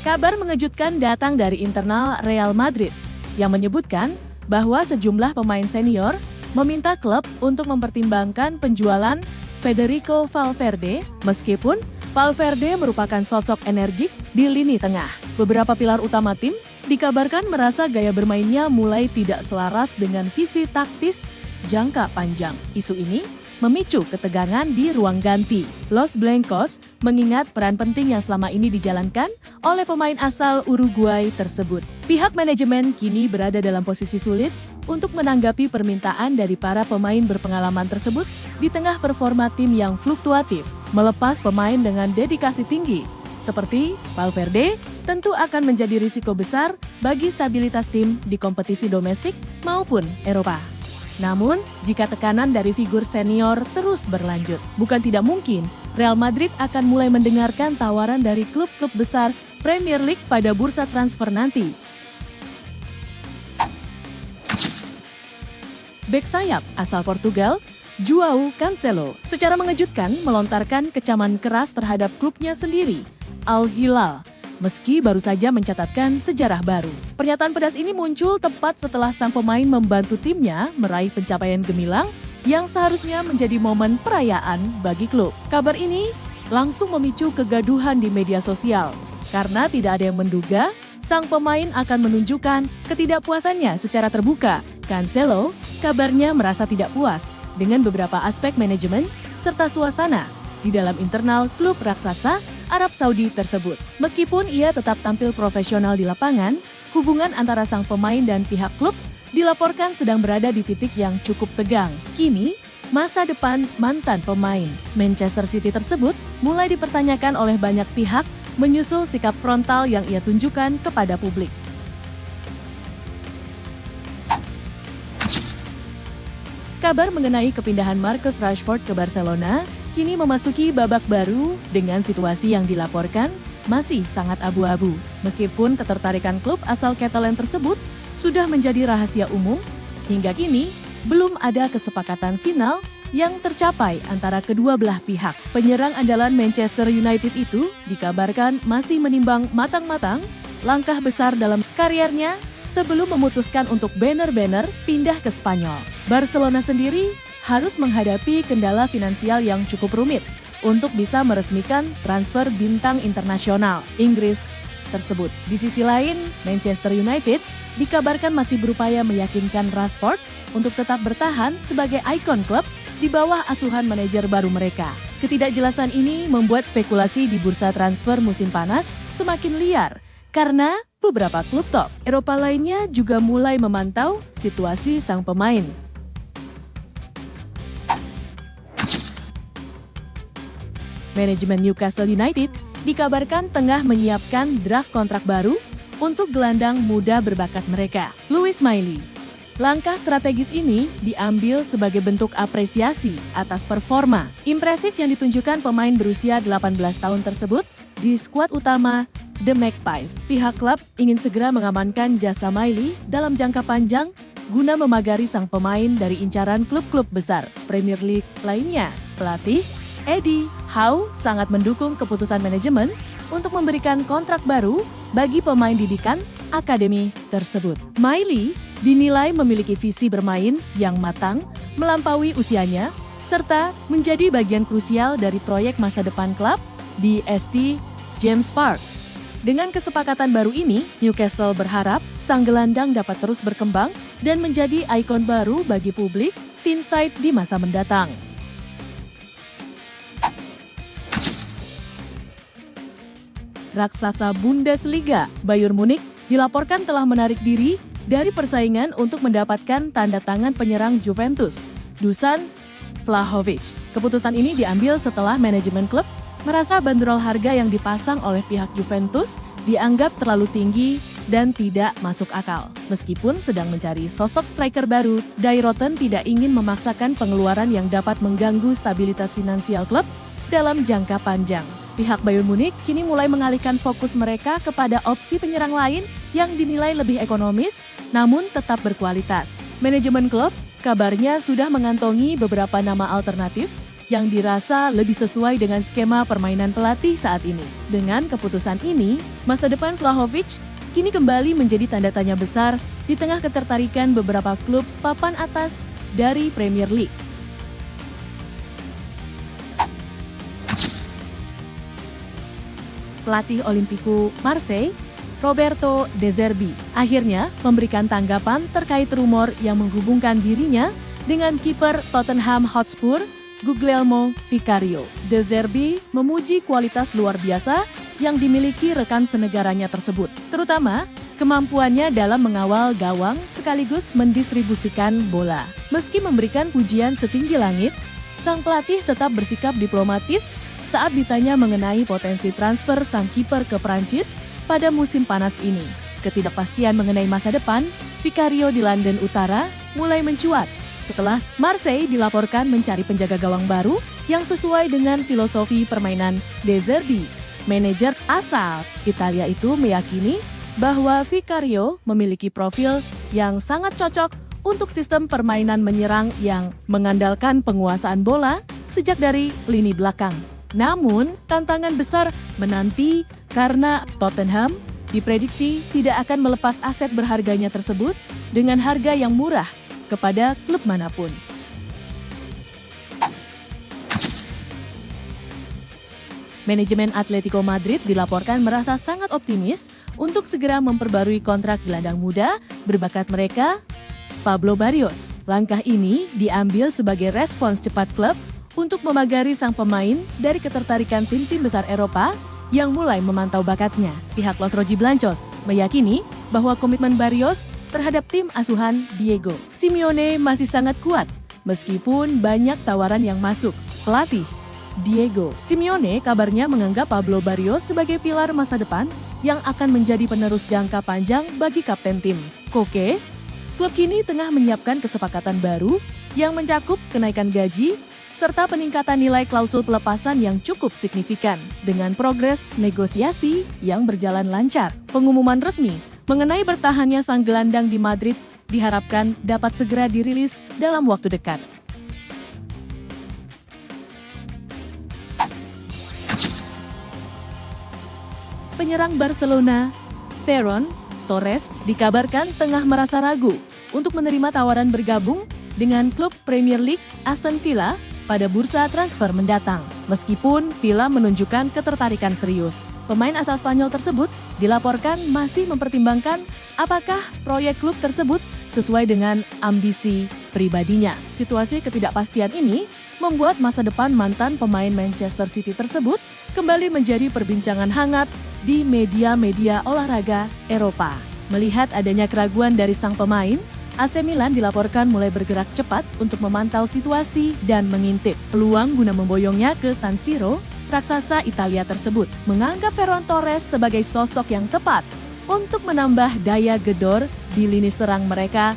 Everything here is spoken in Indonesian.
Kabar mengejutkan datang dari internal Real Madrid yang menyebutkan bahwa sejumlah pemain senior meminta klub untuk mempertimbangkan penjualan Federico Valverde meskipun Valverde merupakan sosok energik di lini tengah. Beberapa pilar utama tim dikabarkan merasa gaya bermainnya mulai tidak selaras dengan visi taktis jangka panjang. Isu ini memicu ketegangan di ruang ganti Los Blancos mengingat peran penting yang selama ini dijalankan oleh pemain asal Uruguay tersebut. Pihak manajemen kini berada dalam posisi sulit untuk menanggapi permintaan dari para pemain berpengalaman tersebut di tengah performa tim yang fluktuatif. Melepas pemain dengan dedikasi tinggi seperti Valverde tentu akan menjadi risiko besar bagi stabilitas tim di kompetisi domestik maupun Eropa. Namun, jika tekanan dari figur senior terus berlanjut, bukan tidak mungkin Real Madrid akan mulai mendengarkan tawaran dari klub-klub besar Premier League pada bursa transfer nanti. Bek sayap asal Portugal, João Cancelo, secara mengejutkan melontarkan kecaman keras terhadap klubnya sendiri, Al Hilal, meski baru saja mencatatkan sejarah baru. Pernyataan pedas ini muncul tepat setelah sang pemain membantu timnya meraih pencapaian gemilang yang seharusnya menjadi momen perayaan bagi klub. Kabar ini langsung memicu kegaduhan di media sosial, karena tidak ada yang menduga sang pemain akan menunjukkan ketidakpuasannya secara terbuka. Cancelo kabarnya merasa tidak puas dengan beberapa aspek manajemen serta suasana di dalam internal klub raksasa Arab Saudi tersebut. Meskipun ia tetap tampil profesional di lapangan, hubungan antara sang pemain dan pihak klub dilaporkan sedang berada di titik yang cukup tegang. Kini, masa depan mantan pemain Manchester City tersebut mulai dipertanyakan oleh banyak pihak menyusul sikap frontal yang ia tunjukkan kepada publik. Kabar mengenai kepindahan Marcus Rashford ke Barcelona kini memasuki babak baru dengan situasi yang dilaporkan masih sangat abu-abu. Meskipun ketertarikan klub asal Catalan tersebut sudah menjadi rahasia umum, hingga kini belum ada kesepakatan final yang tercapai antara kedua belah pihak. Penyerang andalan Manchester United itu dikabarkan masih menimbang matang-matang langkah besar dalam kariernya sebelum memutuskan untuk bener-bener pindah ke Spanyol. Barcelona sendiri harus menghadapi kendala finansial yang cukup rumit untuk bisa meresmikan transfer bintang internasional Inggris tersebut. Di sisi lain, Manchester United dikabarkan masih berupaya meyakinkan Rashford untuk tetap bertahan sebagai ikon klub di bawah asuhan manajer baru mereka. Ketidakjelasan ini membuat spekulasi di bursa transfer musim panas semakin liar karena beberapa klub top Eropa lainnya juga mulai memantau situasi sang pemain. Manajemen Newcastle United dikabarkan tengah menyiapkan draft kontrak baru untuk gelandang muda berbakat mereka, Lewis Miley. Langkah strategis ini diambil sebagai bentuk apresiasi atas performa impresif yang ditunjukkan pemain berusia 18 tahun tersebut di skuad utama The Magpies. Pihak klub ingin segera mengamankan jasa Miley dalam jangka panjang guna memagari sang pemain dari incaran klub-klub besar Premier League lainnya. Pelatih Eddie Howe sangat mendukung keputusan manajemen untuk memberikan kontrak baru bagi pemain didikan akademi tersebut. Miley dinilai memiliki visi bermain yang matang, melampaui usianya, serta menjadi bagian krusial dari proyek masa depan klub di St. James Park. Dengan kesepakatan baru ini, Newcastle berharap sang gelandang dapat terus berkembang dan menjadi ikon baru bagi publik Teesside di masa mendatang. Raksasa Bundesliga, Bayern Munich, dilaporkan telah menarik diri dari persaingan untuk mendapatkan tanda tangan penyerang Juventus, Dusan Vlahovic. Keputusan ini diambil setelah manajemen klub merasa bandrol harga yang dipasang oleh pihak Juventus dianggap terlalu tinggi dan tidak masuk akal. Meskipun sedang mencari sosok striker baru, Die Roten tidak ingin memaksakan pengeluaran yang dapat mengganggu stabilitas finansial klub dalam jangka panjang. Pihak Bayern Munich kini mulai mengalihkan fokus mereka kepada opsi penyerang lain yang dinilai lebih ekonomis namun tetap berkualitas. Manajemen klub kabarnya sudah mengantongi beberapa nama alternatif yang dirasa lebih sesuai dengan skema permainan pelatih saat ini. Dengan keputusan ini, masa depan Vlahovic kini kembali menjadi tanda tanya besar di tengah ketertarikan beberapa klub papan atas dari Premier League. Pelatih Olympique Marseille, Roberto De Zerbi, akhirnya memberikan tanggapan terkait rumor yang menghubungkan dirinya dengan kiper Tottenham Hotspur, Guglielmo Vicario. De Zerbi memuji kualitas luar biasa yang dimiliki rekan senegaranya tersebut, terutama kemampuannya dalam mengawal gawang sekaligus mendistribusikan bola. Meski memberikan pujian setinggi langit, sang pelatih tetap bersikap diplomatis saat ditanya mengenai potensi transfer sang kiper ke Prancis pada musim panas ini. Ketidakpastian mengenai masa depan Vicario di London Utara mulai mencuat setelah Marseille dilaporkan mencari penjaga gawang baru yang sesuai dengan filosofi permainan De Zerbi. Manajer asal Italia itu meyakini bahwa Vicario memiliki profil yang sangat cocok untuk sistem permainan menyerang yang mengandalkan penguasaan bola sejak dari lini belakang. Namun, tantangan besar menanti karena Tottenham diprediksi tidak akan melepas aset berharganya tersebut dengan harga yang murah kepada klub manapun. Manajemen Atletico Madrid dilaporkan merasa sangat optimis untuk segera memperbarui kontrak gelandang muda berbakat mereka, Pablo Barrios. Langkah ini diambil sebagai respons cepat klub untuk memagari sang pemain dari ketertarikan tim-tim besar Eropa yang mulai memantau bakatnya. Pihak Los Rojiblancos meyakini bahwa komitmen Barrios terhadap tim asuhan Diego Simeone masih sangat kuat, meskipun banyak tawaran yang masuk. Pelatih Diego Simeone kabarnya menganggap Pablo Barrios sebagai pilar masa depan yang akan menjadi penerus jangka panjang bagi kapten tim. Koke, klub kini tengah menyiapkan kesepakatan baru yang mencakup kenaikan gaji serta peningkatan nilai klausul pelepasan yang cukup signifikan. Dengan progres negosiasi yang berjalan lancar, pengumuman resmi mengenai bertahannya sang gelandang di Madrid diharapkan dapat segera dirilis dalam waktu dekat. Penyerang Barcelona, Ferran Torres, dikabarkan tengah merasa ragu untuk menerima tawaran bergabung dengan klub Premier League Aston Villa pada bursa transfer mendatang. Meskipun Villa menunjukkan ketertarikan serius, pemain asal Spanyol tersebut dilaporkan masih mempertimbangkan apakah proyek klub tersebut sesuai dengan ambisi pribadinya. Situasi ketidakpastian ini membuat masa depan mantan pemain Manchester City tersebut kembali menjadi perbincangan hangat di media-media olahraga Eropa. Melihat adanya keraguan dari sang pemain, AC Milan dilaporkan mulai bergerak cepat untuk memantau situasi dan mengintip peluang guna memboyongnya ke San Siro. Raksasa Italia tersebut menganggap Ferran Torres sebagai sosok yang tepat untuk menambah daya gedor di lini serang mereka.